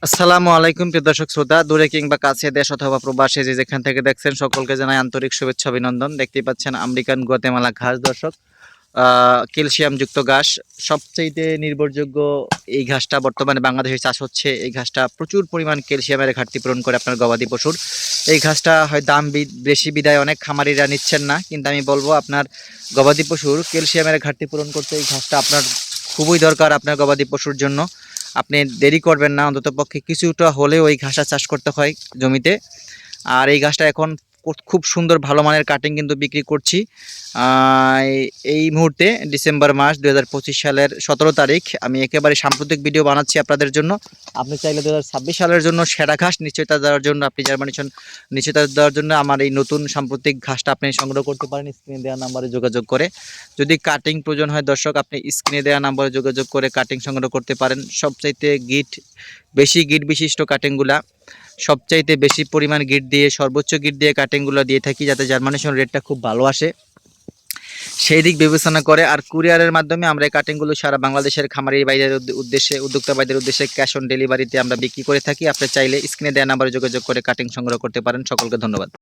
আসসালামু আলাইকুম প্রিয় দর্শক শ্রোতা, দূরে কিংবা কাছে, দেশ অথবা প্রবাসে যে যেখান থেকে দেখছেন সকলকে জানাই আন্তরিক শুভেচ্ছা অভিনন্দন। দেখতেই পাচ্ছেন আমেরিকান গুয়াতেমালা ঘাস দর্শক, ক্যালসিয়াম যুক্ত ঘাস। সবচাইতে নির্ভরযোগ্য এই ঘাসটা বর্তমানে বাংলাদেশে চাষ হচ্ছে। এই ঘাসটা প্রচুর পরিমাণ ক্যালসিয়ামের ঘাটতি পূরণ করে আপনার গবাদি পশুর। এই ঘাসটা হয় দাম বেশি বিদায় অনেক খামারিরা নিচ্ছেন না, কিন্তু আমি বলবো আপনার গবাদি পশুর ক্যালসিয়ামের ঘাটতি পূরণ করতে এই ঘাসটা আপনার খুবই দরকার আপনার গবাদি পশুর জন্য। আপনি দেরি করবেন না, অন্ততপক্ষে কিছুটা হলেও ওই ঘাসটা চাষ করতে হয় জমিতে। আর এই ঘাসটা এখন খুব সুন্দর ভালো মানের কাটিং কিন্তু বিক্রি করছি। এই মুহূর্তে ডিসেম্বর মাস 2025 সালের 17 তারিখ আমি একেবারে সাম্প্রতিক ভিডিও বানাচ্ছি আপনাদের জন্য। আপনি চাইলে 2026 সালের জন্য সেরা ঘাস নিশ্চয়তা দেওয়ার জন্য, আপনি জার্মানিশন নিশ্চয়তা দেওয়ার জন্য আমার এই নতুন সাম্প্রতিক ঘাসটা আপনি সংগ্রহ করতে পারেন স্ক্রিনে দেওয়া নাম্বারে যোগাযোগ করে। যদি কাটিং প্রয়োজন হয় দর্শক, আপনি স্ক্রিনে দেওয়া নাম্বারে যোগাযোগ করে কাটিং সংগ্রহ করতে পারেন। সবচাইতে বেশি গিট বিশিষ্ট কাটিংগুলা, সবচাইতে বেশি পরিমাণ গিট দিয়ে, সর্বোচ্চ গিট দিয়ে কাটিংগুলো দিয়ে থাকি, যাতে জার্মানেশন রেটটা খুব ভালো আসে সেই দিক বিবেচনা করে। আর কুরিয়ারের মাধ্যমে আমরা এই কাটিংগুলো সারা বাংলাদেশের খামারি ভাইদের উদ্দেশ্যে, উদ্যোক্তা ভাইদের উদ্দেশ্যে ক্যাশ অন ডেলিভারিতে আমরা বিক্রি করে থাকি। আপনি চাইলে স্ক্রিনে দেওয়া নাম্বারে যোগাযোগ করে কাটিং সংগ্রহ করতে পারেন। সকলকে ধন্যবাদ।